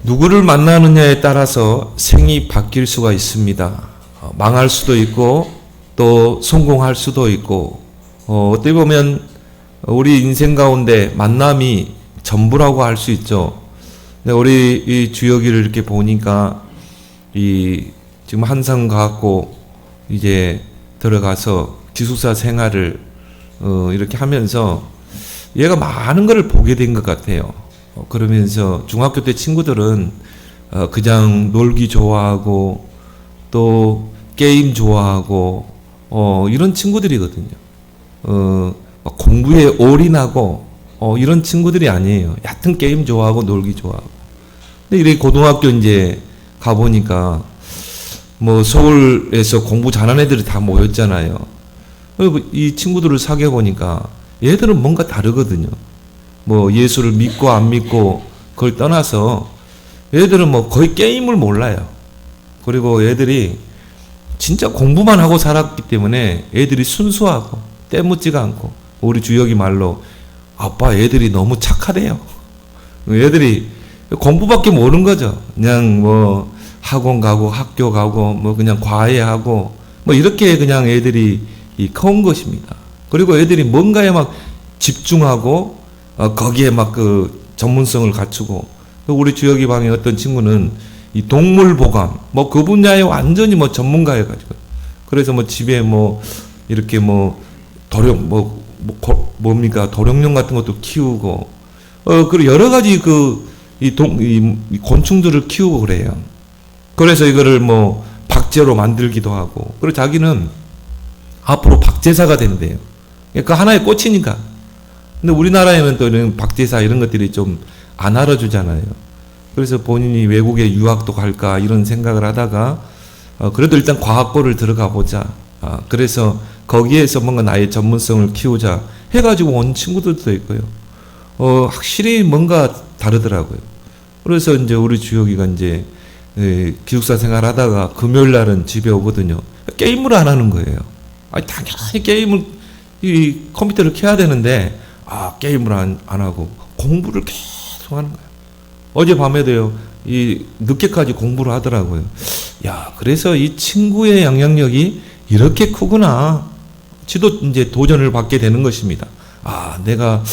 누구를 만나느냐에 따라서 생이 바뀔 수가 있습니다. 망할 수도 있고 또 성공할 수도 있고 어떻게 보면 우리 인생 가운데 만남이 전부라고 할 수 있죠. 근데 우리 이 주여기를 이렇게 보니까 지금 한성가고 이제 들어가서 기숙사 생활을 이렇게 하면서 얘가 많은 걸 보게 된 것 같아요. 그러면서 중학교 때 친구들은 그냥 놀기 좋아하고 또 게임 좋아하고 이런 친구들이거든요. 공부에 올인하고 이런 친구들이 아니에요. 얕은 게임 좋아하고 놀기 좋아하고. 근데 이렇게 고등학교 이제 가보니까 뭐 서울에서 공부 잘하는 애들이 다 모였잖아요. 그리고 이 친구들을 사귀어 보니까 얘들은 뭔가 다르거든요. 뭐 예수를 믿고 안 믿고 그걸 떠나서 얘들은 뭐 거의 게임을 몰라요. 그리고 얘들이 진짜 공부만 하고 살았기 때문에 애들이 순수하고 때묻지가 않고 우리 주역이 말로 아빠 애들이 너무 착하대요. 애들이 공부밖에 모르는 거죠. 그냥 뭐 학원 가고 학교 가고 뭐 그냥 과외하고 뭐 이렇게 그냥 애들이 커온 것입니다. 그리고 애들이 뭔가에 막 집중하고 거기에 막 그 전문성을 갖추고 우리 주역이 방에 어떤 친구는 이 동물 보감 뭐 그 분야에 완전히 뭐 전문가여 가지고 그래서 뭐 집에 뭐 이렇게 뭐 뭡니까 도룡뇽 같은 것도 키우고 그리고 여러 가지 이 곤충들을 키우고 그래요. 그래서 이거를 뭐 박제로 만들기도 하고 그리고 자기는 앞으로 박제사가 된대요. 그 하나의 꽃이니까. 근데 우리나라에는 또 이런 박제사 이런 것들이 좀 안 알아주잖아요. 그래서 본인이 외국에 유학도 갈까 이런 생각을 하다가 그래도 일단 과학고를 들어가 보자. 그래서 거기에서 뭔가 나의 전문성을 키우자 해가지고 온 친구들도 있고요. 확실히 뭔가 다르더라고요. 그래서 이제 우리 주혁이가 이제 기숙사 생활하다가 금요일 날은 집에 오거든요. 게임을 안 하는 거예요. 당연히 게임을 이 컴퓨터를 켜야 되는데 게임을 안 하고 공부를 계속 하는 거예요. 어젯밤에도요. 늦게까지 공부를 하더라고요. 야, 그래서 이 친구의 영향력이 이렇게 크구나. 지도 이제 도전을 받게 되는 것입니다. 내가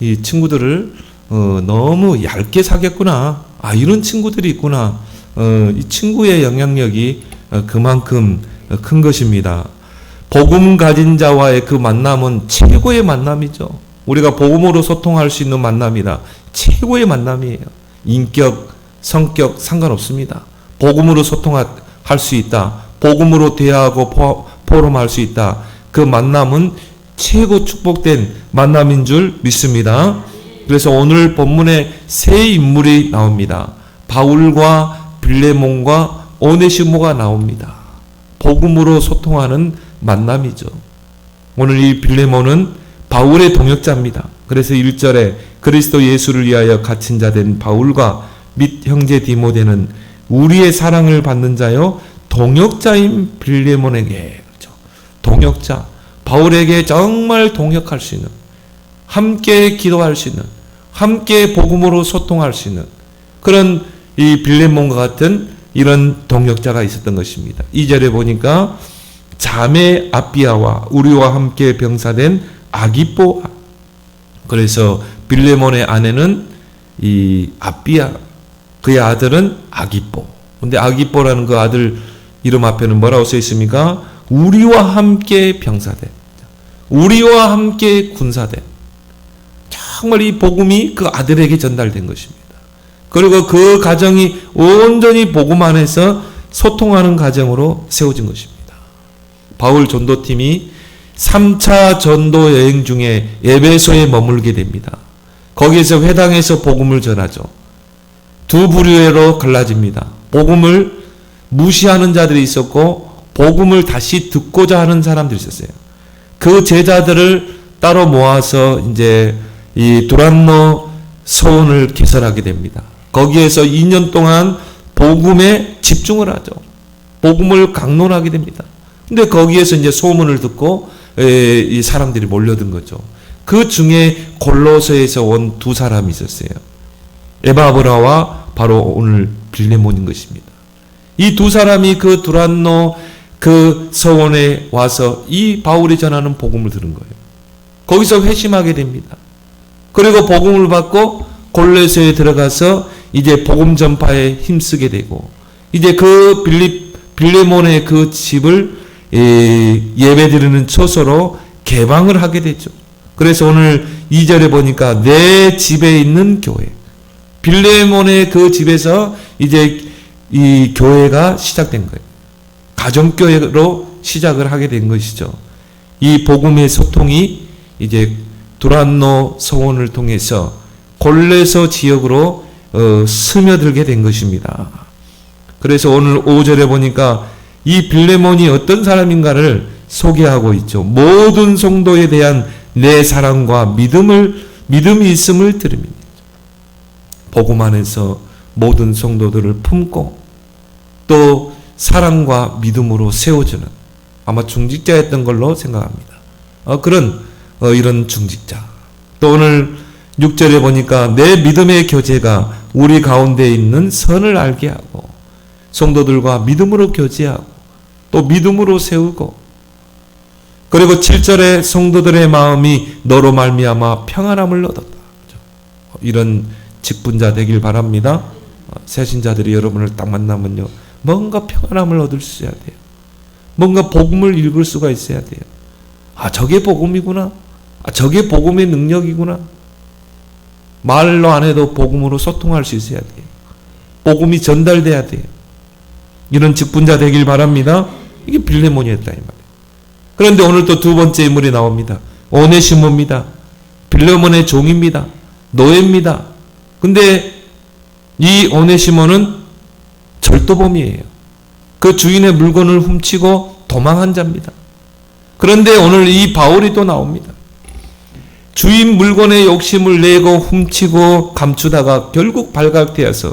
이 친구들을 너무 얇게 사귀었구나. 이런 친구들이 있구나. 이 친구의 영향력이 그만큼 큰 것입니다. 복음 가진 자와의 그 만남은 최고의 만남이죠. 우리가 복음으로 소통할 수 있는 만남이다. 최고의 만남이에요. 인격, 성격 상관없습니다. 복음으로 소통할 수 있다. 복음으로 대화하고 포럼할 수 있다. 그 만남은 최고 축복된 만남인 줄 믿습니다. 그래서 오늘 본문에 세 인물이 나옵니다. 바울과 빌레몬과 오네시모가 나옵니다. 복음으로 소통하는 만남이죠. 오늘 이 빌레몬은 바울의 동역자입니다. 그래서 1절에 그리스도 예수를 위하여 갇힌 자 된 바울과 및 형제 디모데는 우리의 사랑을 받는 자요 동역자인 빌레몬에게 그렇죠. 동역자 바울에게 정말 동역할 수 있는 함께 기도할 수 있는 함께 복음으로 소통할 수 있는 그런 이 빌레몬과 같은 이런 동역자가 있었던 것입니다. 2절에 보니까 자매 아비아와 우리와 함께 병사된 아기뽀 그래서 빌레몬의 아내는 이 아비아 그의 아들은 아기뽀 근데 아기뽀라는 그 아들 이름 앞에는 뭐라고 써 있습니까? 우리와 함께 병사된 우리와 함께 군사된 정말 이 복음이 그 아들에게 전달된 것입니다. 그리고 그 가정이 온전히 복음 안에서 소통하는 가정으로 세워진 것입니다. 바울 전도팀이 3차 전도 여행 중에 에베소에 머물게 됩니다. 거기에서 회당에서 복음을 전하죠. 두 부류로 갈라집니다. 복음을 무시하는 자들이 있었고 복음을 다시 듣고자 하는 사람들이 있었어요. 그 제자들을 따로 모아서 이제 이 두란노 서원을 개설하게 됩니다. 거기에서 2년 동안 복음에 집중을 하죠. 복음을 강론하게 됩니다. 근데 거기에서 이제 소문을 듣고 이 사람들이 몰려든 거죠. 그 중에 골로새에서 온 두 사람이 있었어요. 에바브라와 바로 오늘 빌레몬인 것입니다. 이 두 사람이 그 두란노 그 서원에 와서 이 바울이 전하는 복음을 들은 거예요. 거기서 회심하게 됩니다. 그리고 복음을 받고 골로새에 들어가서 이제 복음 전파에 힘쓰게 되고, 이제 그 빌레몬의 그 집을 예배드리는 처소로 개방을 하게 되죠. 그래서 오늘 2절에 보니까 내 집에 있는 교회, 빌레몬의 그 집에서 이제 이 교회가 시작된 거예요. 가정교회로 시작을 하게 된 것이죠. 이 복음의 소통이 이제 두란노 서원을 통해서 골레서 지역으로 스며들게 된 것입니다. 그래서 오늘 5절에 보니까 이 빌레몬이 어떤 사람인가를 소개하고 있죠. 모든 성도에 대한 내 사랑과 믿음이 있음을 들음이니, 복음 안에서 모든 성도들을 품고 또 사랑과 믿음으로 세워주는, 아마 중직자였던 걸로 생각합니다. 그런 이런 중직자. 또 오늘 6절에 보니까 내 믿음의 교제가 우리 가운데 있는 선을 알게 하고 성도들과 믿음으로 교제하고 또 믿음으로 세우고, 그리고 7절에 성도들의 마음이 너로 말미암아 평안함을 얻었다. 이런 직분자 되길 바랍니다. 새신자들이 여러분을 딱 만나면요, 뭔가 평안함을 얻을 수 있어야 돼요. 뭔가 복음을 읽을 수가 있어야 돼요. 아, 저게 복음이구나. 아, 저게 복음의 능력이구나. 말로 안 해도 복음으로 소통할 수 있어야 돼요. 복음이 전달돼야 돼요. 이런 직분자 되길 바랍니다. 이게 빌레몬이었다 이 말이에요. 그런데 오늘 또 두 번째 인물이 나옵니다. 오네시모입니다. 빌레몬의 종입니다. 노예입니다. 근데 이 오네시모는 절도범이에요. 그 주인의 물건을 훔치고 도망한 자입니다. 그런데 오늘 이 바울이 또 나옵니다. 주인 물건에 욕심을 내고 훔치고 감추다가 결국 발각되어서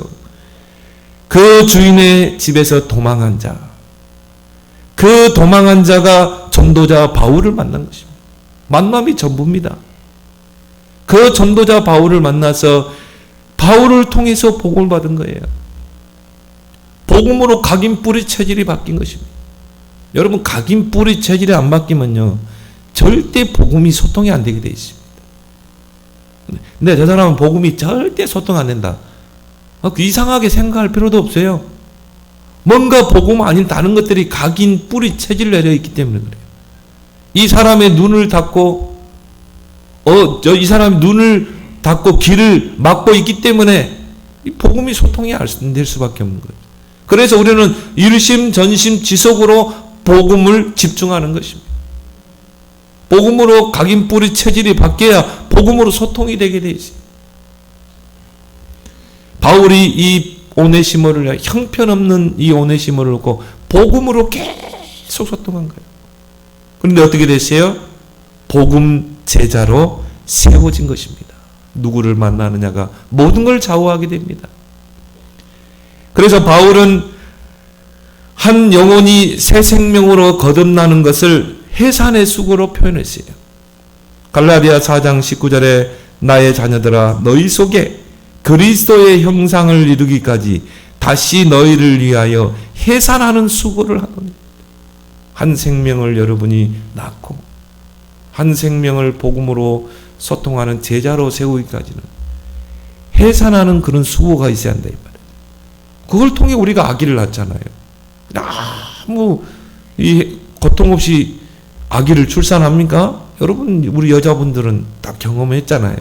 그 주인의 집에서 도망한 자, 그 도망한 자가 전도자 바울을 만난 것입니다. 만남이 전부입니다. 그 전도자 바울을 만나서 바울을 통해서 복음을 받은 거예요. 복음으로 각인 뿌리 체질이 바뀐 것입니다. 여러분, 각인 뿌리 체질이 안 바뀌면요, 절대 복음이 소통이 안 되게 돼 있습니다. 근데 저 사람은 복음이 절대 소통 안 된다. 이상하게 생각할 필요도 없어요. 뭔가 복음 아닌 다른 것들이 각인 뿌리 체질 내려 있기 때문에 그래요. 이 사람의 눈을 닫고 이 사람이 눈을 닫고 길을 막고 있기 때문에 이 복음이 소통이 안 될 수밖에 없는 거예요. 그래서 우리는 일심 전심 지속으로 복음을 집중하는 것입니다. 복음으로 각인 뿌리 체질이 바뀌어야 복음으로 소통이 되게 돼 있어요. 바울이 이 오네시모를, 형편없는 이 오네시모를 놓고 복음으로 계속 소통한 거예요. 그런데 어떻게 됐어요? 복음 제자로 세워진 것입니다. 누구를 만나느냐가 모든 걸 좌우하게 됩니다. 그래서 바울은 한 영혼이 새 생명으로 거듭나는 것을 해산의 수고로 표현했어요. 갈라디아 4장 19절에 나의 자녀들아 너희 속에 그리스도의 형상을 이루기까지 다시 너희를 위하여 해산하는 수고를 하노니, 한 생명을 여러분이 낳고 한 생명을 복음으로 소통하는 제자로 세우기까지는 해산하는 그런 수고가 있어야 한다 이 말이에요. 그걸 통해 우리가 아기를 낳잖아요. 아무 이 고통 없이 아기를 출산합니까? 여러분, 우리 여자분들은 다 경험했잖아요.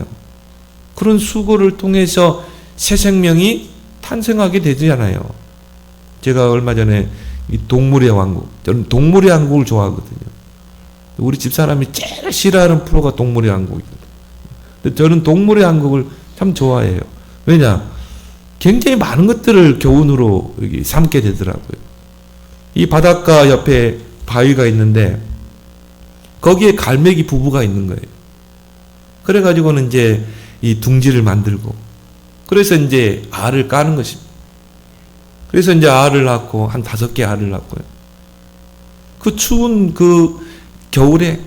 그런 수고를 통해서 새 생명이 탄생하게 되잖아요. 제가 얼마 전에 이 동물의 왕국, 저는 동물의 왕국을 좋아하거든요. 우리 집사람이 제일 싫어하는 프로가 동물의 왕국이거든요. 근데 저는 동물의 왕국을 참 좋아해요. 왜냐? 굉장히 많은 것들을 교훈으로 여기 삼게 되더라고요. 이 바닷가 옆에 바위가 있는데 거기에 갈매기 부부가 있는 거예요. 그래가지고는 이제 이 둥지를 만들고, 그래서 이제 알을 까는 것입니다. 그래서 이제 알을 낳고 한 5개 알을 낳고요. 그 추운 그 겨울에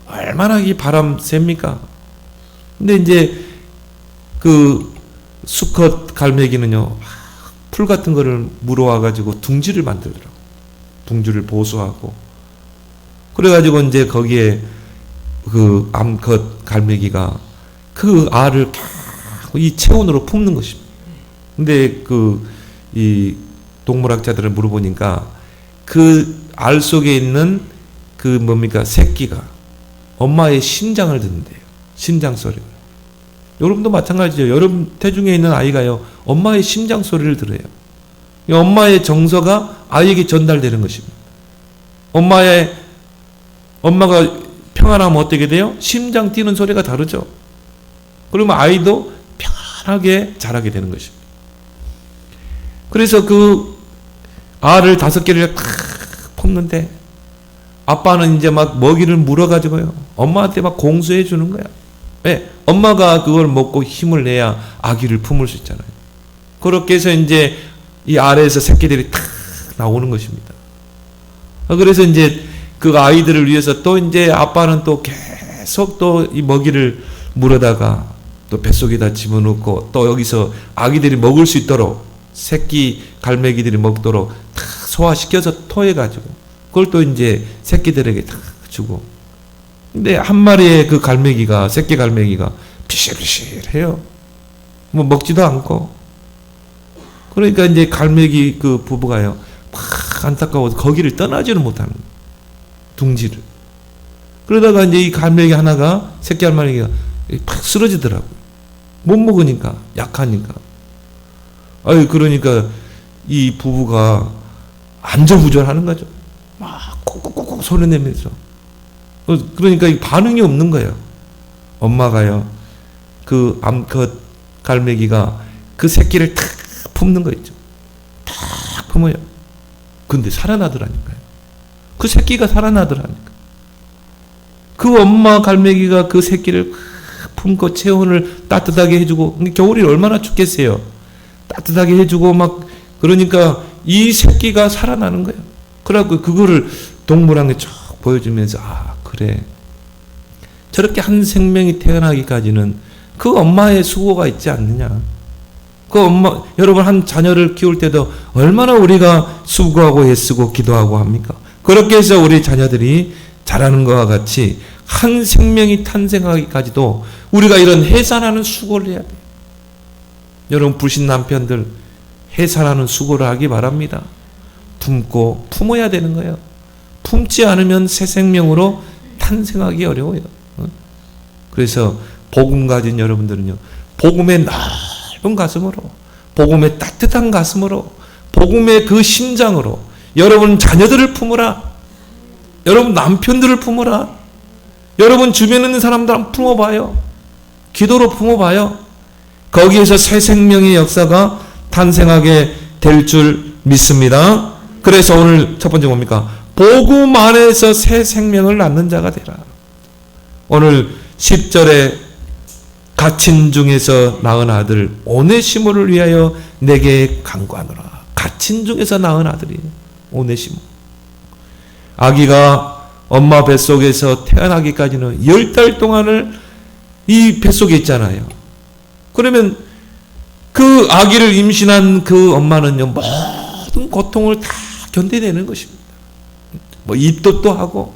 얼마나 이 바람 셉니까? 근데 이제 그 수컷 갈매기는요, 풀 같은 거를 물어와가지고 둥지를 만들더라고. 둥지를 보수하고. 그래가지고 이제 거기에 그 암컷 갈매기가 그 알을 이 체온으로 품는 것입니다. 근데 이 동물학자들을 물어보니까 그 알 속에 있는 그 뭡니까? 새끼가 엄마의 심장을 듣는데요. 심장 소리를. 여러분도 마찬가지죠. 여러분 태중에 있는 아이가요, 엄마의 심장 소리를 들어요. 엄마의 정서가 아이에게 전달되는 것입니다. 엄마가 평안하면 어떻게 돼요? 심장 뛰는 소리가 다르죠. 그러면 아이도 편하게 자라게 되는 것입니다. 그래서 그 알을 5개를 탁 품는데 아빠는 이제 막 먹이를 물어가지고요, 엄마한테 막 공수해 주는 거야. 왜? 엄마가 그걸 먹고 힘을 내야 아기를 품을 수 있잖아요. 그렇게 해서 이제 이 알에서 새끼들이 탁 나오는 것입니다. 그래서 이제 그 아이들을 위해서 또 이제 아빠는 또 계속 또 이 먹이를 물어다가 또 뱃속에다 집어넣고 또 여기서 아기들이 먹을 수 있도록 새끼 갈매기들이 먹도록 다 소화시켜서 토해가지고 그걸 또 이제 새끼들에게 다 주고. 근데 한 마리의 그 갈매기가, 새끼 갈매기가 피실피실해요. 뭐 먹지도 않고. 그러니까 이제 갈매기 그 부부가요, 막 안타까워서 거기를 떠나지는 못하는 거예요. 둥지를. 그러다가 이제 이 갈매기 하나가, 새끼 갈매기가 팍 쓰러지더라고요. 못 먹으니까, 약하니까. 그러니까 이 부부가 안절부절 하는 거죠. 막 콕콕콕 소리 내면서. 그러니까 반응이 없는 거예요. 엄마가요, 그 암컷 갈매기가 그 새끼를 탁 품는 거 있죠. 탁 품어요. 근데 살아나더라니까요. 그 새끼가 살아나더라니까. 그 엄마 갈매기가 그 새끼를 품고 체온을 따뜻하게 해주고, 겨울이 얼마나 춥겠어요. 따뜻하게 해주고 막, 그러니까 이 새끼가 살아나는 거예요. 그래갖고 그거를 동물원에 쭉 보여주면서, 그래, 저렇게 한 생명이 태어나기까지는 그 엄마의 수고가 있지 않느냐. 그 엄마, 여러분 한 자녀를 키울 때도 얼마나 우리가 수고하고 애쓰고 기도하고 합니까? 그렇게 해서 우리 자녀들이 자라는 것과 같이 한 생명이 탄생하기까지도 우리가 이런 해산하는 수고를 해야 돼요. 여러분 불신 남편들 해산하는 수고를 하기 바랍니다. 품고 품어야 되는 거예요. 품지 않으면 새 생명으로 탄생하기 어려워요. 그래서 복음 가진 여러분들은요, 복음의 넓은 가슴으로, 복음의 따뜻한 가슴으로, 복음의 그 심장으로 여러분 자녀들을 품으라. 여러분 남편들을 품으라. 여러분 주변에 있는 사람들 한번 품어봐요. 기도로 품어봐요. 거기에서 새 생명의 역사가 탄생하게 될 줄 믿습니다. 그래서 오늘 첫 번째 뭡니까? 복음 안에서 새 생명을 낳는 자가 되라. 오늘 10절에 갇힌 중에서 낳은 아들 오네시모를 위하여 내게 간구하노라. 갇힌 중에서 낳은 아들이 오네시모. 아기가 엄마 뱃속에서 태어나기까지는 10달 동안을 이 뱃속에 있잖아요. 그러면 그 아기를 임신한 그 엄마는요, 모든 고통을 다 견뎌내는 것입니다. 뭐 입덧도 하고,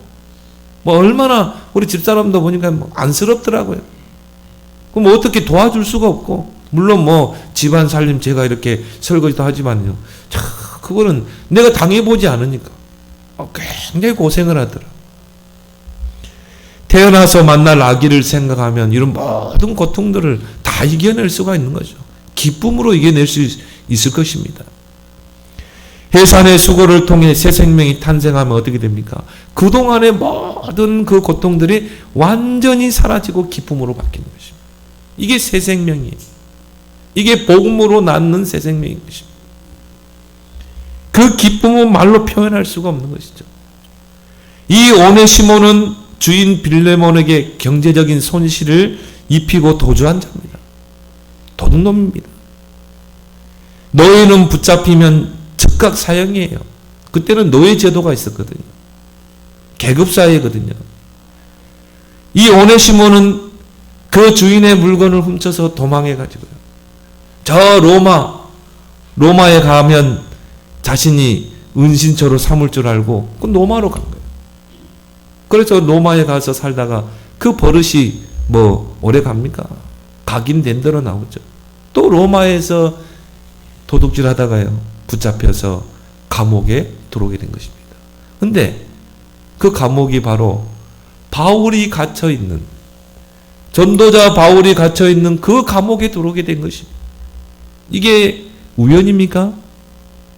뭐 얼마나 우리 집사람도 보니까 뭐 안쓰럽더라고요. 그럼 어떻게 도와줄 수가 없고, 물론 뭐 집안 살림 제가 이렇게 설거지도 하지만요, 그거는 내가 당해보지 않으니까 굉장히 고생을 하더라. 태어나서 만날 아기를 생각하면 이런 모든 고통들을 다 이겨낼 수가 있는 거죠. 기쁨으로 이겨낼 수 있을 것입니다. 해산의 수고를 통해 새 생명이 탄생하면 어떻게 됩니까? 그동안의 모든 그 고통들이 완전히 사라지고 기쁨으로 바뀌는 것입니다. 이게 새 생명이에요. 이게 복음으로 낳는 새 생명인 것입니다. 그 기쁨은 말로 표현할 수가 없는 것이죠. 이 오네시모는 주인 빌레몬에게 경제적인 손실을 입히고 도주한 자입니다. 도둑놈입니다. 노예는 붙잡히면 즉각 사형이에요. 그때는 노예 제도가 있었거든요. 계급사회거든요. 이 오네시모는 그 주인의 물건을 훔쳐서 도망해가지고요, 저 로마에 가면 자신이 은신처로 삼을 줄 알고 그 로마로 간 거예요. 그래서 로마에 가서 살다가 그 버릇이 뭐 오래 갑니까? 각인된 대로 나오죠. 또 로마에서 도둑질 하다가요, 붙잡혀서 감옥에 들어오게 된 것입니다. 근데 그 감옥이 바로 바울이 갇혀있는, 전도자 바울이 갇혀있는 그 감옥에 들어오게 된 것입니다. 이게 우연입니까?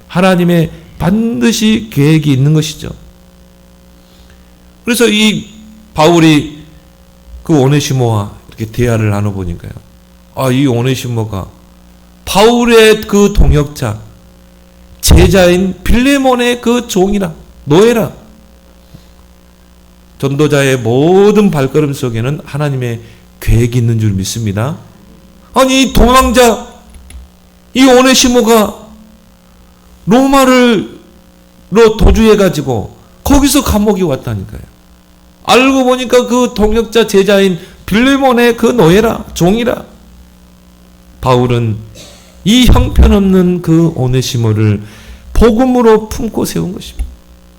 하나님의 반드시 계획이 있는 것이죠. 그래서 이 바울이 그 오네시모와 이렇게 대화를 나눠보니까요, 이 오네시모가 바울의 그 동역자, 제자인 빌레몬의 그 종이라, 노예라. 전도자의 모든 발걸음 속에는 하나님의 계획이 있는 줄 믿습니다. 아니, 이 도망자, 이 오네시모가 로마로 도주해가지고 거기서 감옥에 왔다니까요. 알고 보니까 그 동역자 제자인 빌레몬의 그 노예라, 종이라. 바울은 이 형편없는 그 오네시모를 복음으로 품고 세운 것입니다.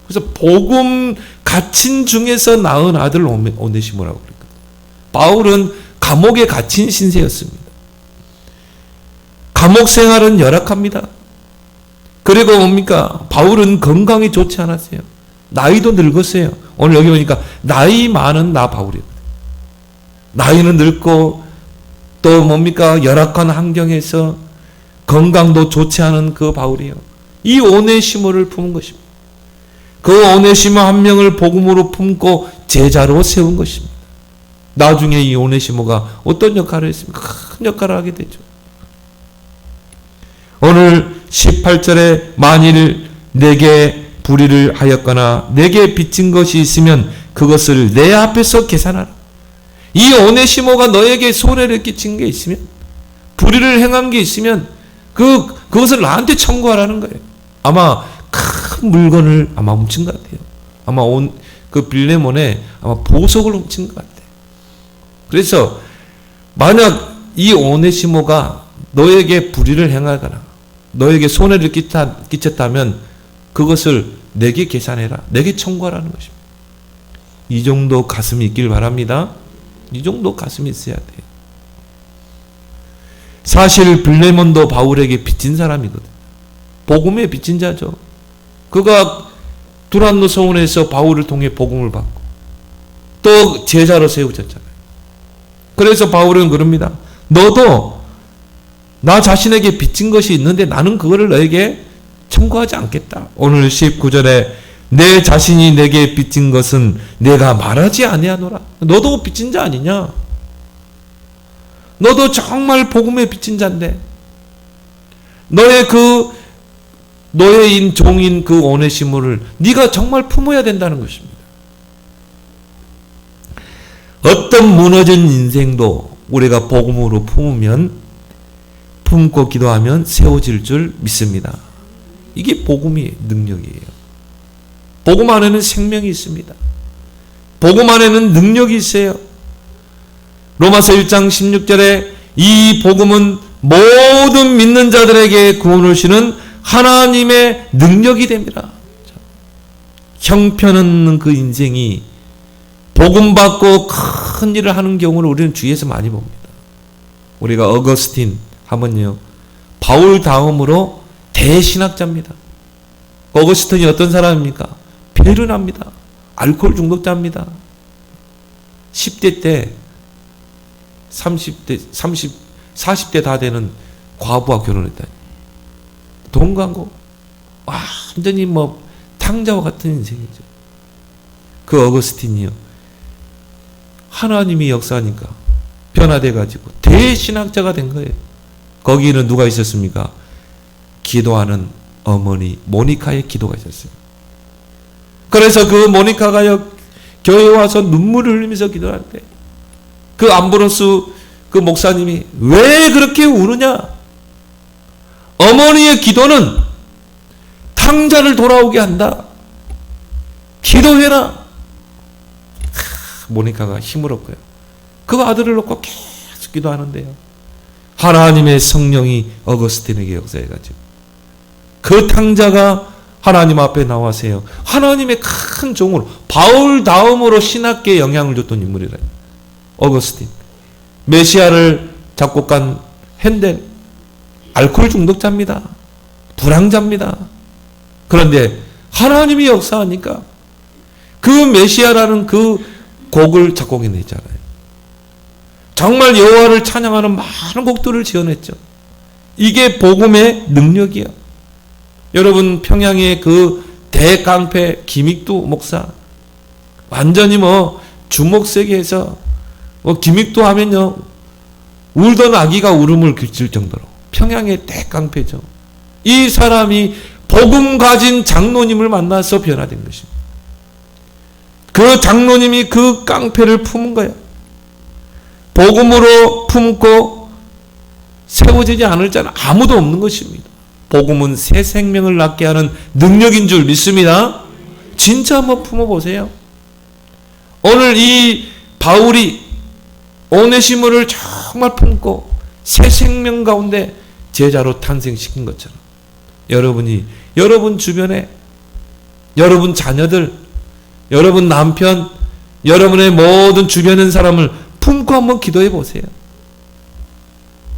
그래서 복음 갇힌 중에서 낳은 아들 오네시모라고 그랬거든요. 바울은 감옥에 갇힌 신세였습니다. 감옥 생활은 열악합니다. 그리고 뭡니까? 바울은 건강이 좋지 않았어요. 나이도 늙었어요. 오늘 여기 보니까 나이 많은 나 바울이거든요. 나이는 늙고 또 뭡니까? 열악한 환경에서 건강도 좋지 않은 그 바울이요, 이 오네시모를 품은 것입니다. 그 오네시모 한 명을 복음으로 품고 제자로 세운 것입니다. 나중에 이 오네시모가 어떤 역할을 했습니까? 큰 역할을 하게 되죠. 오늘 18절에 만일 내게 불의를 하였거나 내게 빚진 것이 있으면 그것을 내 앞에서 계산하라. 이 오네시모가 너에게 손해를 끼친 게 있으면, 불의를 행한 게 있으면 그것을 나한테 청구하라는 거예요. 아마 큰 물건을 아마 훔친 것 같아요. 아마 그 빌레몬의 아마 보석을 훔친 것 같아요. 그래서 만약 이 오네시모가 너에게 불의를 행하거나 너에게 손해를 끼쳤다면 그것을 내게 계산해라, 내게 청구하라는 것입니다. 이 정도 가슴이 있길 바랍니다. 이 정도 가슴이 있어야 돼요. 사실 빌레몬도 바울에게 빚진 사람이거든요. 복음에 빚진 자죠. 그가 두란노 서원에서 바울을 통해 복음을 받고 또 제자로 세우셨잖아요. 그래서 바울은 그럽니다. 너도 나 자신에게 빚진 것이 있는데 나는 그거를 너에게 청구하지 않겠다. 오늘 19절에 내 자신이 내게 빚진 것은 내가 말하지 아니하노라. 너도 빚진 자 아니냐? 너도 정말 복음에 빚진 자인데 너의 그 노예인 종인 그 오네시모를 네가 정말 품어야 된다는 것입니다. 어떤 무너진 인생도 우리가 복음으로 품고 기도하면 세워질 줄 믿습니다. 이게 복음의 능력이에요. 복음 안에는 생명이 있습니다. 복음 안에는 능력이 있어요. 로마서 1장 16절에 이 복음은 모든 믿는 자들에게 구원을 주시는 하나님의 능력이 됩니다. 형편없는 그 인생이 복음 받고 큰 일을 하는 경우를 우리는 주위에서 많이 봅니다. 우리가 어거스틴 하면요, 바울 다음으로 대신학자입니다. 어거스틴이 어떤 사람입니까? 베르나입니다. 알코올 중독자입니다. 10대 때 40대 다 되는 과부와 결혼했다니. 돈 광고. 완전히 뭐 탕자와 같은 인생이죠. 그 어거스틴이요, 하나님이 역사하니까 변화돼가지고 대신학자가 된 거예요. 거기는 누가 있었습니까? 기도하는 어머니 모니카의 기도가 있었어요. 그래서 그 모니카가 교회에 와서 눈물을 흘리면서 기도하는데 그 암브로스 그 목사님이 왜 그렇게 우느냐? 어머니의 기도는 탕자를 돌아오게 한다. 기도해라. 모니카가 힘을 얻고요, 그 아들을 놓고 계속 기도하는데요, 하나님의 성령이 어거스틴에게 역사해가지고 그 탕자가 하나님 앞에 나와서요. 하나님의 큰 종으로 바울 다음으로 신학계에 영향을 줬던 인물이라. 어거스틴. 메시아를 작곡한 핸델. 알코올 중독자입니다. 불황자입니다. 그런데 하나님이 역사하니까 그 메시아라는 그 곡을 작곡해냈잖아요. 정말 여호와를 찬양하는 많은 곡들을 지어냈죠. 이게 복음의 능력이야. 여러분 평양의 그 대깡패 김익두 목사 완전히 주목세계에서 김익두 하면요 울던 아기가 울음을 그칠 정도로 평양의 대깡패죠. 이 사람이 복음 가진 장로님을 만나서 변화된 것입니다. 그 장로님이 그 깡패를 품은 거야. 복음으로 품고 세워지지 않을 자는 아무도 없는 것입니다. 복음은 새 생명을 낳게 하는 능력인 줄 믿습니다. 진짜 한번 품어보세요. 오늘 이 바울이 오네시모를 정말 품고 새 생명 가운데 제자로 탄생시킨 것처럼 여러분이 여러분 주변에 여러분 자녀들, 여러분 남편, 여러분의 모든 주변에 있는 사람을 품고 한번 기도해 보세요.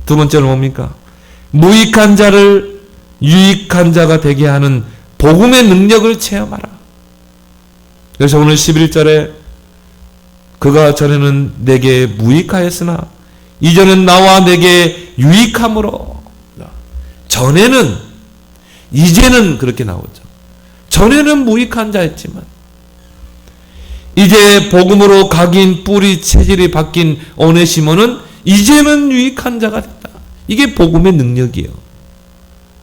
두 번째는 뭡니까? 무익한 자를 유익한 자가 되게 하는 복음의 능력을 체험하라. 그래서 오늘 11절에 그가 전에는 내게 무익하였으나 이제는 나와 내게 유익함으로. 전에는, 이제는 그렇게 나오죠. 전에는 무익한 자였지만 이제 복음으로 각인 뿌리 체질이 바뀐 오네시모는 이제는 유익한 자가 됐다. 이게 복음의 능력이에요.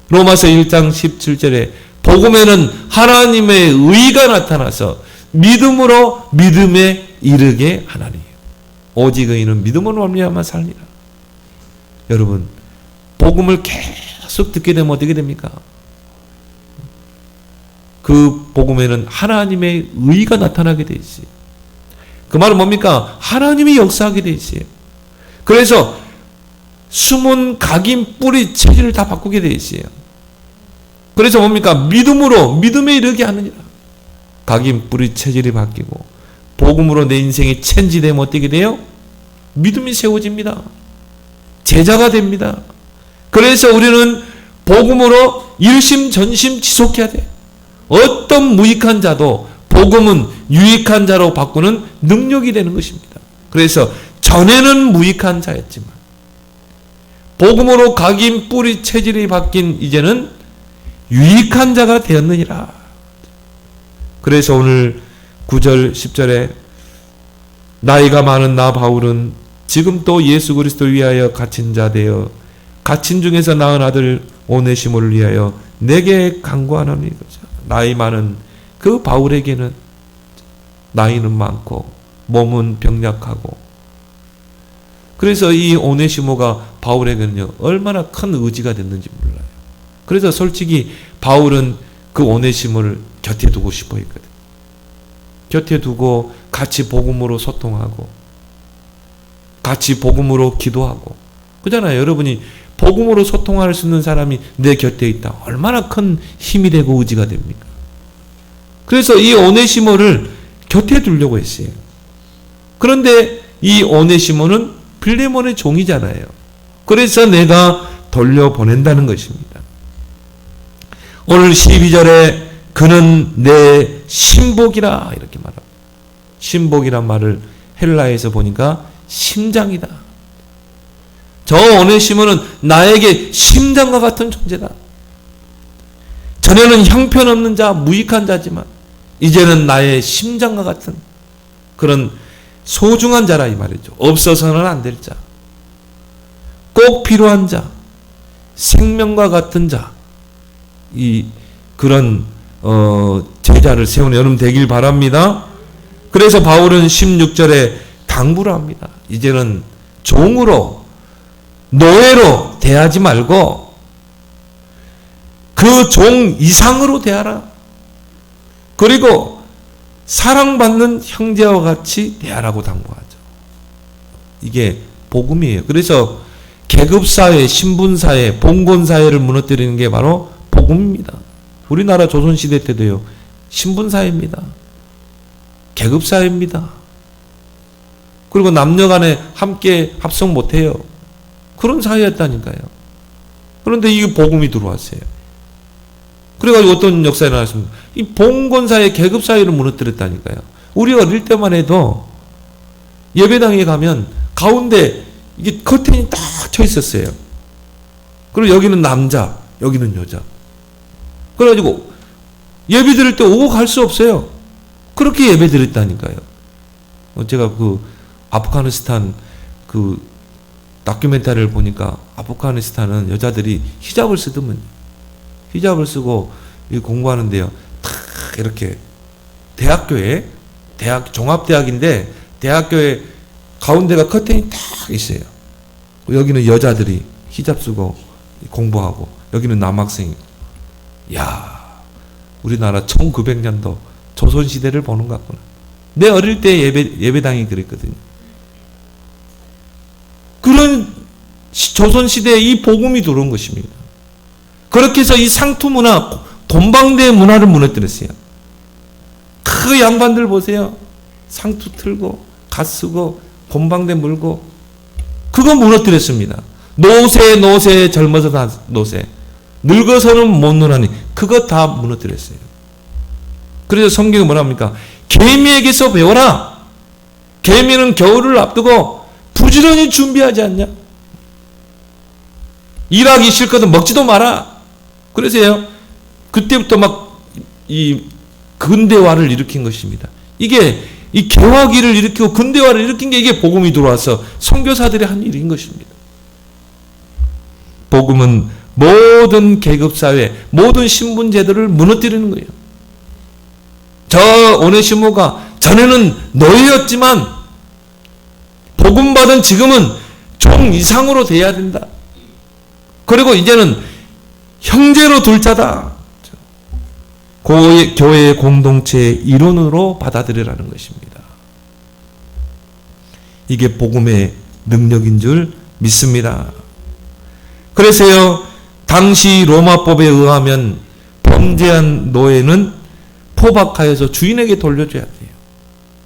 로마서 1장 17절에 복음에는 하나님의 의가 나타나서 믿음으로 믿음에 이르게 하나니 오직 의인은 믿음으로 말미암아 살리라. 여러분 복음을 계속 듣게 되면 어떻게 됩니까? 그 복음에는 하나님의 의가 나타나게 돼 있어요. 그 말은 뭡니까? 하나님이 역사하게 돼 있어요. 그래서 숨은 각인 뿌리 체질을 다 바꾸게 돼 있어요. 그래서 뭡니까? 믿음으로 믿음에 이르게 하느니라. 각인 뿌리 체질이 바뀌고 복음으로 내 인생이 체인지되면 어떻게 돼요? 믿음이 세워집니다. 제자가 됩니다. 그래서 우리는 복음으로 일심전심 지속해야 돼. 어떤 무익한 자도 복음은 유익한 자로 바꾸는 능력이 되는 것입니다. 그래서 전에는 무익한 자였지만 복음으로 각인 뿌리 체질이 바뀐 이제는 유익한 자가 되었느니라. 그래서 오늘 9절 10절에 나이가 많은 나 바울은 지금 또 예수 그리스도를 위하여 갇힌 자 되어 갇힌 중에서 낳은 아들 오네시모를 위하여 내게 간구하노니. 나이 많은 그 바울에게는 나이는 많고 몸은 병약하고 그래서 이 오네시모가 바울에게는요 얼마나 큰 의지가 됐는지 몰라요. 그래서 솔직히 바울은 그 오네시모를 곁에 두고 싶어 했거든. 곁에 두고 같이 복음으로 소통하고 같이 복음으로 기도하고 그잖아요. 여러분이 복음으로 소통할 수 있는 사람이 내 곁에 있다. 얼마나 큰 힘이 되고 의지가 됩니까? 그래서 이 오네시모를 곁에 두려고 했어요. 그런데 이 오네시모는 빌레몬의 종이잖아요. 그래서 내가 돌려보낸다는 것입니다. 오늘 12절에 그는 내 신복이라 이렇게 말합니다. 신복이란 말을 헬라에서 보니까 심장이다. 저 오네시모는 나에게 심장과 같은 존재다. 전에는 형편없는 자, 무익한 자지만 이제는 나의 심장과 같은 그런 소중한 자라 이 말이죠. 없어서는 안 될 자, 꼭 필요한 자, 생명과 같은 자, 이 그런 제자를 세우는 여러분 되길 바랍니다. 그래서 바울은 16절에 당부를 합니다. 이제는 종으로 노예로 대하지 말고 그 종 이상으로 대하라. 그리고 사랑받는 형제와 같이 대하라고 당부하죠. 이게 복음이에요. 그래서 계급사회, 신분사회, 봉건사회를 무너뜨리는 게 바로 복음입니다. 우리나라 조선시대 때도요. 신분사회입니다. 계급사회입니다. 그리고 남녀간에 함께 합성 못해요. 그런 사회였다니까요. 그런데 이 복음이 들어왔어요. 그래가지고 어떤 역사에 나왔습니다. 이 봉건사회, 계급사회를 무너뜨렸다니까요. 우리 어릴 때만 해도 예배당에 가면 가운데 이게 커튼이 딱 쳐 있었어요. 그리고 여기는 남자, 여기는 여자. 그래가지고 예배 드릴 때 오고 갈 수 없어요. 그렇게 예배 드렸다니까요. 제가 그 아프가니스탄 그 다큐멘터리를 보니까 아프가니스탄은 여자들이 히잡을 쓰더군요. 히잡을 쓰고 공부하는데요. 탁 이렇게 대학교에 종합대학인데 대학교에 가운데가 커튼이 딱 있어요. 여기는 여자들이 히잡 쓰고 공부하고 여기는 남학생이. 야, 우리나라 1900년도 조선시대를 보는 것 같구나. 내 어릴 때 예배당이 그랬거든요. 그런 조선시대에 이 복음이 들어온 것입니다. 그렇게 해서 이 상투 문화, 돈방대 문화를 무너뜨렸어요. 그 양반들 보세요. 상투 틀고, 갓 쓰고, 돈방대 물고, 그거 무너뜨렸습니다. 노세, 젊어서 다 노세. 늙어서는 못 노라니. 그거 다 무너뜨렸어요. 그래서 성경이 뭐랍니까? 개미에게서 배워라. 개미는 겨울을 앞두고 부지런히 준비하지 않냐? 일하기 싫거든 먹지도 마라. 그래서요. 그때부터 막 이 근대화를 일으킨 것입니다. 이게 이 개화기를 일으키고 근대화를 일으킨 게 이게 복음이 들어와서 선교사들이 한 일인 것입니다. 복음은 모든 계급사회, 모든 신분제도를 무너뜨리는 거예요. 저 오네시모가 전에는 노예였지만 복음 받은 지금은 종 이상으로 돼야 된다. 그리고 이제는 형제로 둘 자다. 교회의 공동체의 일원으로 받아들이라는 것입니다. 이게 복음의 능력인 줄 믿습니다. 그래서요, 당시 로마법에 의하면 범죄한 노예는 포박하여서 주인에게 돌려줘야 돼요.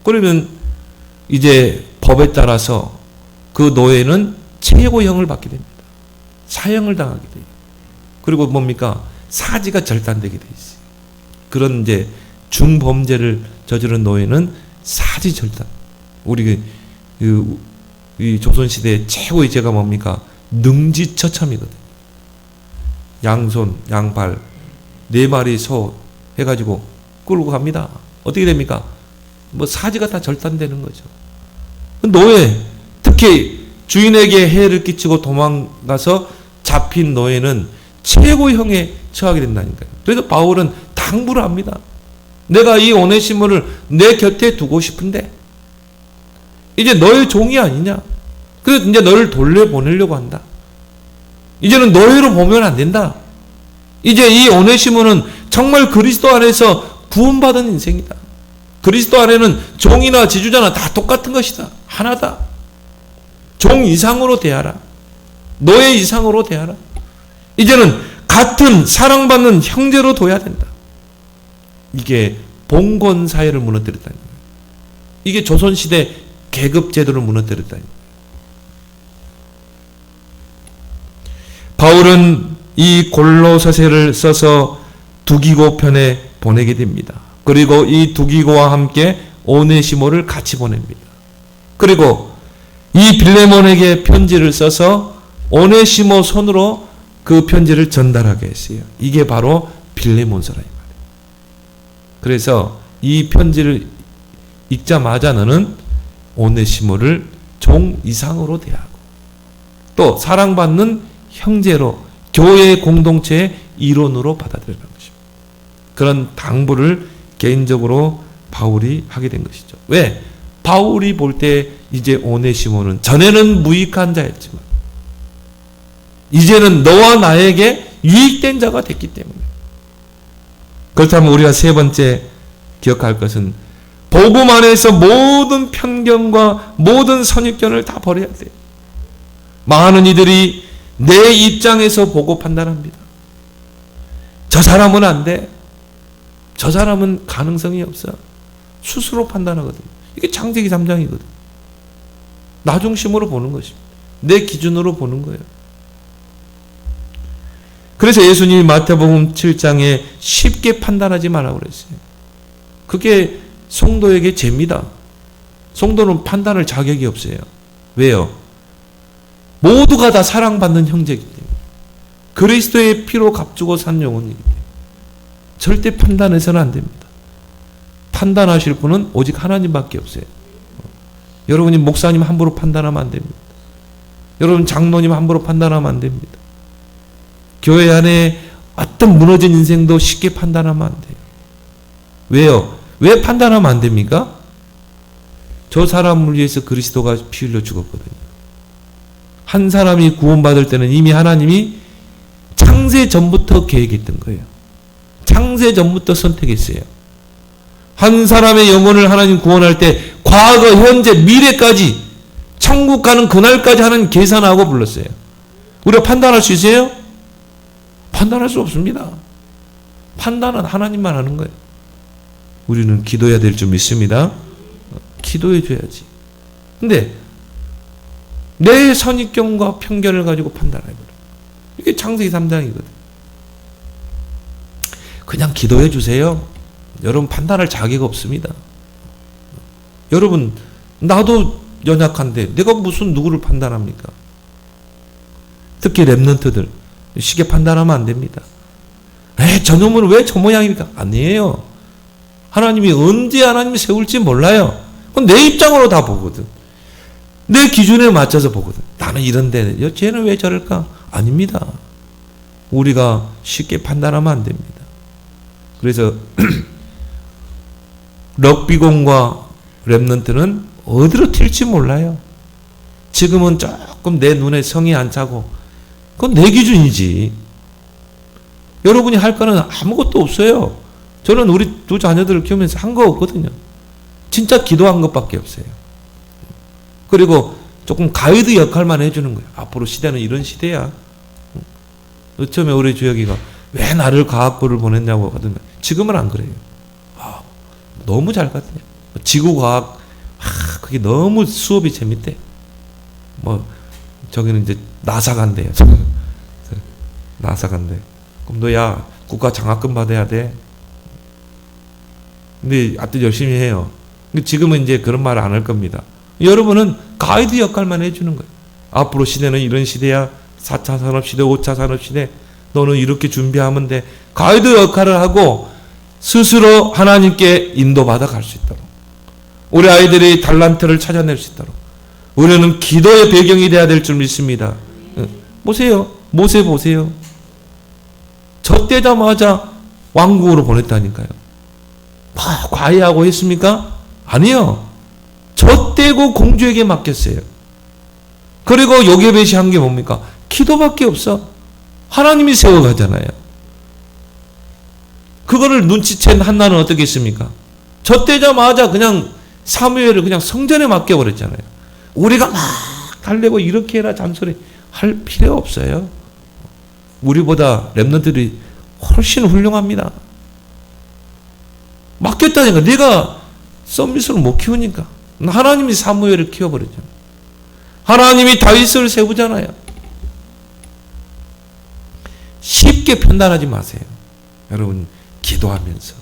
그러면 이제 법에 따라서 그 노예는 최고형을 받게 됩니다. 사형을 당하게 돼요. 그리고 뭡니까? 사지가 절단되게 돼 있어요. 그런 이제 중범죄를 저지른 노예는 사지 절단. 우리 이 조선시대 최고의 죄가 뭡니까? 능지처참이거든요. 양손, 양발, 4마리 소 해가지고 끌고 갑니다. 어떻게 됩니까? 뭐 사지가 다 절단되는 거죠. 노예, 특히 주인에게 해를 끼치고 도망가서 잡힌 노예는 최고형에 처하게 된다니까요. 그래서 바울은 당부를 합니다. 내가 이 오네시모를 내 곁에 두고 싶은데 이제 너의 종이 아니냐. 그래서 이제 너를 돌려보내려고 한다. 이제는 노예로 보면 안 된다. 이제 이 오네시모는 정말 그리스도 안에서 구원받은 인생이다. 그리스도 안에는 종이나 지주자나 다 똑같은 것이다. 하나다. 종 이상으로 대하라. 노예 이상으로 대하라. 이제는 같은 사랑받는 형제로 둬야 된다. 이게 봉건 사회를 무너뜨렸다는 거예요. 이게 조선시대 계급제도를 무너뜨렸다는 거예요. 바울은 이 골로새서를 써서 두기고 편에 보내게 됩니다. 그리고 이 두기고와 함께 오네시모를 같이 보냅니다. 그리고 이 빌레몬에게 편지를 써서 오네시모 손으로 그 편지를 전달하게 했어요. 이게 바로 빌레몬서라 이 말이에요. 그래서 이 편지를 읽자마자 너는 오네시모를 종 이상으로 대하고 또 사랑받는 형제로 교회 공동체의 일원으로 받아들이는 것입니다. 그런 당부를 개인적으로 바울이 하게 된 것이죠. 왜? 바울이 볼 때 이제 오네시모는 전에는 무익한 자였지만 이제는 너와 나에게 유익된 자가 됐기 때문에. 그렇다면 우리가 세 번째 기억할 것은 복음 안에서 모든 편견과 모든 선입견을 다 버려야 돼요. 많은 이들이 내 입장에서 보고 판단합니다. 저 사람은 안 돼. 저 사람은 가능성이 없어. 스스로 판단하거든. 이게 창세기 3장이거든. 나 중심으로 보는 것입니다. 내 기준으로 보는 거예요. 그래서 예수님이 마태복음 7장에 쉽게 판단하지 말라고 그랬어요. 그게 성도에게 죄입니다. 성도는 판단할 자격이 없어요. 왜요? 모두가 다 사랑받는 형제이기 때문에. 그리스도의 피로 값주고 산 영혼이기 때문에. 절대 판단해서는 안 됩니다. 판단하실 분은 오직 하나님밖에 없어요. 여러분이 목사님 함부로 판단하면 안 됩니다. 여러분 장로님 함부로 판단하면 안 됩니다. 교회 안에 어떤 무너진 인생도 쉽게 판단하면 안 돼요. 왜요? 왜 판단하면 안 됩니까? 저 사람을 위해서 그리스도가 피 흘려 죽었거든요. 한 사람이 구원받을 때는 이미 하나님이 창세 전부터 계획했던 거예요. 창세 전부터 선택했어요. 한 사람의 영혼을 하나님 구원할 때 과거, 현재, 미래까지 천국 가는 그날까지 하나님 계산하고 불렀어요. 우리가 판단할 수 있어요? 판단할 수 없습니다. 판단은 하나님만 하는 거예요. 우리는 기도해야 될 줄 믿습니다. 기도해 줘야지. 근데 내 선입견과 편견을 가지고 판단해버려. 이게 창세기 3장이거든. 그냥 기도해 주세요. 여러분 판단할 자격 없습니다. 여러분 나도 연약한데 내가 무슨 누구를 판단합니까? 특히 랩런트들 쉽게 판단하면 안 됩니다. 저놈은 왜 저 모양입니까? 아니에요. 하나님이 언제 하나님이 세울지 몰라요. 그건 내 입장으로 다 보거든. 내 기준에 맞춰서 보거든. 나는 이런데 쟤는 왜 저럴까? 아닙니다. 우리가 쉽게 판단하면 안 됩니다. 그래서 럭비공과 랩런트는 어디로 튈지 몰라요. 지금은 조금 내 눈에 성이 안 차고 그건 내 기준이지. 여러분이 할 거는 아무것도 없어요. 저는 우리 두 자녀들을 키우면서 한 거 없거든요. 진짜 기도한 것밖에 없어요. 그리고 조금 가이드 역할만 해주는 거예요. 앞으로 시대는 이런 시대야. 처음에 우리 주혁이가 왜 나를 과학부를 보냈냐고 하거든요. 지금은 안 그래요. 너무 잘 가거든요. 지구과학, 그게 너무 수업이 재밌대. 저기는 이제 나사 간대요. 나사 간대. 그럼 너야 국가 장학금 받아야 돼. 근데 하여튼 열심히 해요. 근데 지금은 이제 그런 말 안 할 겁니다. 여러분은 가이드 역할만 해주는 거예요. 앞으로 시대는 이런 시대야. 4차 산업시대, 5차 산업시대. 너는 이렇게 준비하면 돼. 가이드 역할을 하고 스스로 하나님께 인도받아 갈 수 있도록. 우리 아이들이 달란트를 찾아낼 수 있도록. 우리는 기도의 배경이 돼야 될 줄 믿습니다. 보세요. 모세 보세요. 젖되자마자 왕궁으로 보냈다니까요. 과외하고 했습니까? 아니요. 젖대고 공주에게 맡겼어요. 그리고 요게벳이 한 게 뭡니까? 기도밖에 없어. 하나님이 세워가잖아요. 그거를 눈치챈 한나는 어떻게 했습니까? 젖되자마자 그냥 사무엘을 그냥 성전에 맡겨버렸잖아요. 우리가 막 달래고 이렇게 해라 잔소리 할 필요 없어요. 우리보다 랩런트들이 훨씬 훌륭합니다. 맡겼다니까. 내가 썸밋을 못 키우니까. 하나님이 사무엘을 키워버렸잖아요. 하나님이 다윗을 세우잖아요. 쉽게 판단하지 마세요. 여러분 기도하면서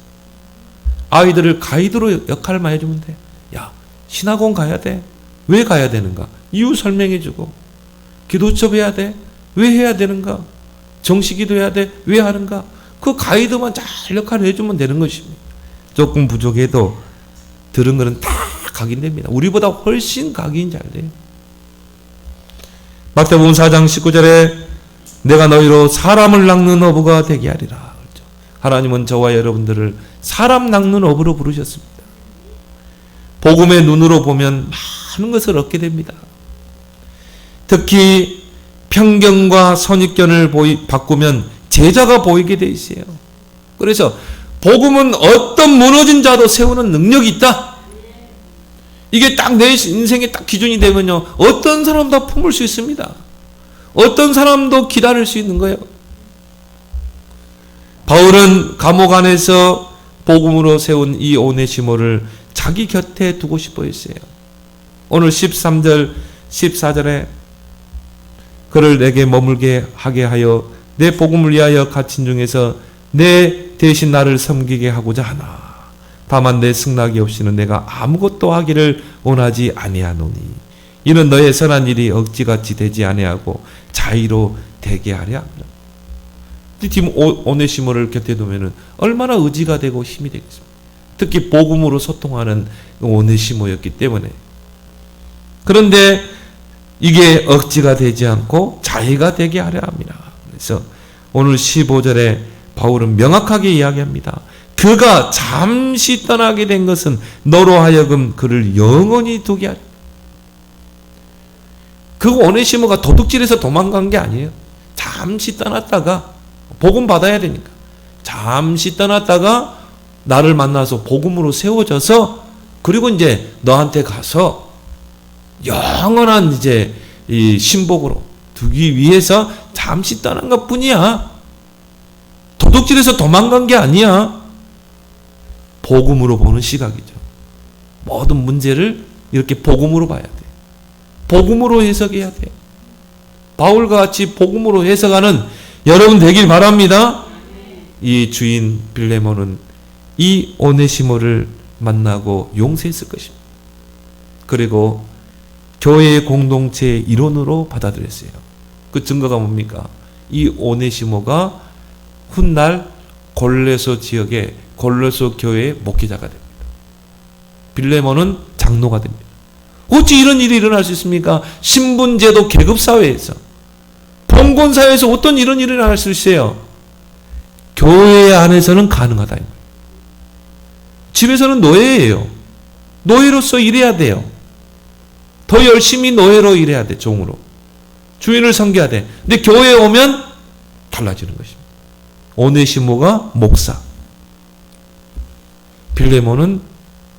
아이들을 가이드로 역할만 해주면 돼. 야, 신학원 가야 돼. 왜 가야 되는가? 이유 설명해주고. 기도 수업해야 돼. 왜 해야 되는가? 정시기도 해야 돼. 왜 하는가? 그 가이드만 잘 역할을 해주면 되는 것입니다. 조금 부족해도 들은 거는 다 각인됩니다. 우리보다 훨씬 각인 잘 돼요. 마태복음 4장 19절에 내가 너희로 사람을 낚는 어부가 되게 하리라. 그렇죠? 하나님은 저와 여러분들을 사람 낚는 어부로 부르셨습니다. 복음의 눈으로 보면 많은 것을 얻게 됩니다. 특히 편견과 선입견을 바꾸면 제자가 보이게 돼 있어요. 그래서 복음은 어떤 무너진 자도 세우는 능력이 있다. 이게 딱 내 인생의 딱 기준이 되면요, 어떤 사람 다 품을 수 있습니다. 어떤 사람도 기다릴 수 있는 거예요. 바울은 감옥 안에서 복음으로 세운 이 오네시모를 자기 곁에 두고 싶어 했어요. 오늘 13절, 14절에 그를 내게 머물게 하게 하여 내 복음을 위하여 갇힌 중에서 내 대신 나를 섬기게 하고자 하나. 다만 내 승낙이 없이는 내가 아무것도 하기를 원하지 아니하노니 이는 너의 선한 일이 억지같이 되지 아니하고 자의로 되게 하려 함이라. 지금 오네시모를 곁에 두면은 얼마나 의지가 되고 힘이 되겠습니까? 특히 복음으로 소통하는 오네시모였기 때문에. 그런데 이게 억지가 되지 않고 자의가 되게 하려 합니다. 그래서 오늘 15절에 바울은 명확하게 이야기합니다. 그가 잠시 떠나게 된 것은 너로 하여금 그를 영원히 두게 하려. 그 오네시모가 도둑질해서 도망간 게 아니에요. 잠시 떠났다가 복음 받아야 되니까 잠시 떠났다가 나를 만나서 복음으로 세워져서 그리고 이제 너한테 가서 영원한 이제 이 신복으로 두기 위해서 잠시 떠난 것 뿐이야. 도둑질해서 도망간 게 아니야. 복음으로 보는 시각이죠. 모든 문제를 이렇게 복음으로 봐야 돼. 복음으로 해석해야 돼. 바울과 같이 복음으로 해석하는 여러분 되길 바랍니다. 이 주인 빌레몬은 이 오네시모를 만나고 용서했을 것입니다. 그리고 교회의 공동체의 일원으로 받아들였어요. 그 증거가 뭡니까? 이 오네시모가 훗날 골로새 지역의 골로새 교회의 목회자가 됩니다. 빌레몬은 장로가 됩니다. 어찌 이런 일이 일어날 수 있습니까? 신분제도 계급사회에서, 봉건사회에서 어떤 이런 일이 일어날 수 있어요? 교회 안에서는 가능하다. 집에서는 노예예요. 노예로서 일해야 돼요. 더 열심히 노예로 일해야 돼. 종으로. 주인을 섬겨야 돼. 근데 교회에 오면 달라지는 것입니다. 오네시모가 목사, 빌레몬은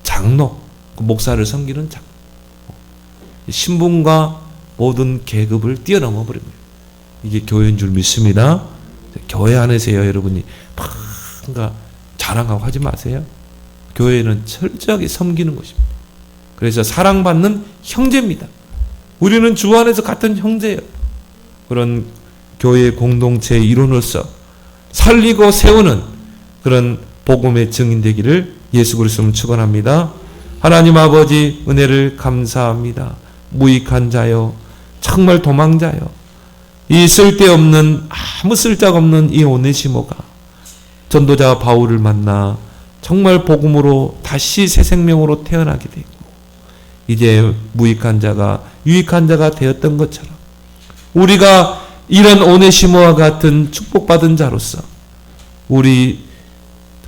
장로, 목사를 섬기는 장로. 신분과 모든 계급을 뛰어넘어 버립니다. 이게 교회인 줄 믿습니다. 교회 안에서요, 여러분이 뭔가 자랑하고 하지 마세요. 교회는 철저하게 섬기는 것입니다. 그래서 사랑받는 형제입니다. 우리는 주 안에서 같은 형제예요. 그런 교회 공동체의 일원으로서 살리고 세우는 그런 복음의 증인 되기를 예수 그리스도로 축원합니다. 하나님 아버지 은혜를 감사합니다. 무익한 자요, 정말 도망자요, 이 쓸데없는, 아무 쓸데가 없는 이 오네시모가 전도자 바울을 만나 정말 복음으로 다시 새 생명으로 태어나게 되고 이제 무익한 자가 유익한 자가 되었던 것처럼 우리가 이런 오네시모와 같은 축복받은 자로서 우리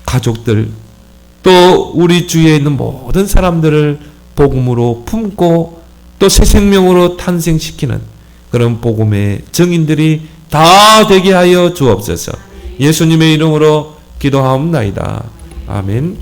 가족들 또 우리 주위에 있는 모든 사람들을 복음으로 품고 또 새 생명으로 탄생시키는 그런 복음의 증인들이 다 되게 하여 주옵소서. 예수님의 이름으로 기도하옵나이다. 아멘.